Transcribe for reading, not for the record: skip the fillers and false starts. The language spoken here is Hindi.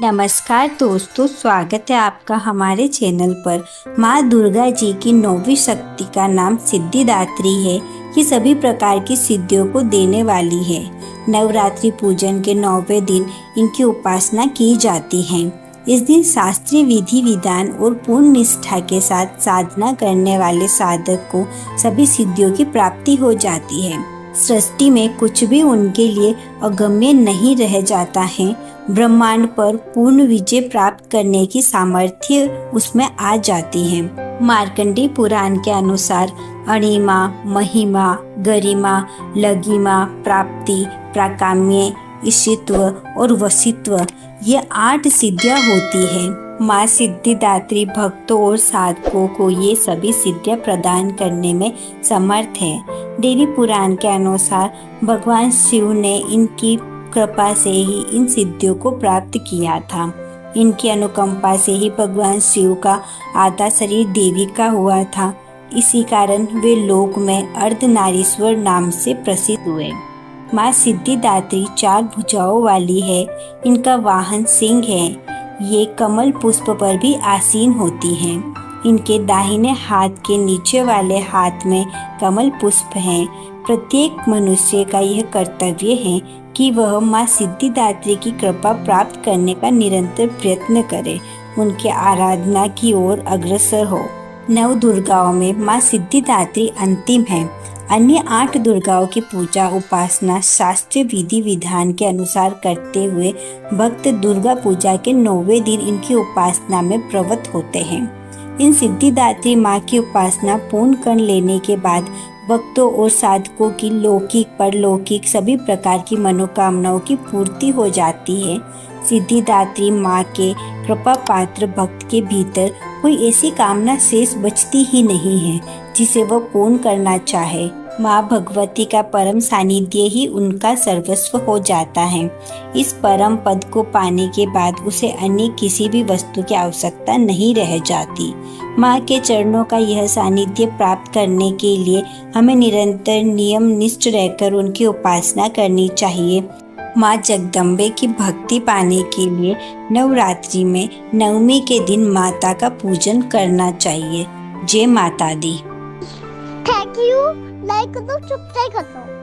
नमस्कार दोस्तों, स्वागत है आपका हमारे चैनल पर। माँ दुर्गा जी की 9वीं शक्ति का नाम सिद्धिदात्री है। ये सभी प्रकार की सिद्धियों को देने वाली है। नवरात्रि पूजन के 9वें दिन इनकी उपासना की जाती है। इस दिन शास्त्रीय विधि विधान और पूर्ण निष्ठा के साथ साधना करने वाले साधक को सभी सिद्धियों की प्राप्ति हो जाती है। सृष्टि में कुछ भी उनके लिए अगम्य नहीं रह जाता है। ब्रह्मांड पर पूर्ण विजय प्राप्त करने की सामर्थ्य उसमें आ जाती है। मार्कंडेय पुराण के अनुसार अणिमा, महिमा, गरिमा, लघिमा, प्राप्ति, प्राकाम्य, ईशित्व और वशित्व ये 8 सिद्धियां होती है। माँ सिद्धिदात्री भक्तों और साधकों को ये सभी सिद्धियां प्रदान करने में समर्थ है। देवी पुराण के अनुसार भगवान शिव ने इनकी कृपा से ही इन सिद्धियों को प्राप्त किया था। इनकी अनुकंपा से ही भगवान शिव का आधा शरीर देवी का हुआ था। इसी कारण वे लोक में अर्धनारीश्वर नाम से प्रसिद्ध हुए। माँ सिद्धिदात्री 4 भुजाओं वाली है। इनका वाहन सिंह है। ये कमल पुष्प पर भी आसीन होती हैं। इनके दाहिने हाथ के नीचे वाले हाथ में कमल पुष्प हैं। प्रत्येक मनुष्य का यह कर्तव्य है कि वह माँ सिद्धिदात्री की कृपा प्राप्त करने का निरंतर प्रयत्न करे, उनके आराधना की ओर अग्रसर हो। 9 दुर्गाओं में माँ सिद्धिदात्री अंतिम है। अन्य 8 दुर्गाओं की पूजा उपासना शास्त्रीय विधि विधान के अनुसार करते हुए भक्त दुर्गा पूजा के 9वें दिन इनकी उपासना में प्रवृत्त होते हैं। इन सिद्धिदात्री माँ की उपासना पूर्ण कर लेने के बाद भक्तों और साधकों की लौकिक परलौकिक सभी प्रकार की मनोकामनाओं की पूर्ति हो जाती है। सिद्धिदात्री माँ के कृपा पात्र भक्त के भीतर कोई ऐसी कामना शेष बचती ही नहीं है जिसे वह पूर्ण करना चाहे। माँ भगवती का परम सानिध्य ही उनका सर्वस्व हो जाता है। इस परम पद को पाने के बाद उसे अन्य किसी भी वस्तु की आवश्यकता नहीं रह जाती। माँ के चरणों का यह सानिध्य प्राप्त करने के लिए हमें निरंतर नियम निष्ठ रहकर उनकी उपासना करनी चाहिए। माँ जगदम्बे की भक्ति पाने के लिए नवरात्रि में 9वीं के दिन माता का पूजन करना चाहिए। जय माता दी। Thank you. लाइक करो, सब्सक्राइब करो।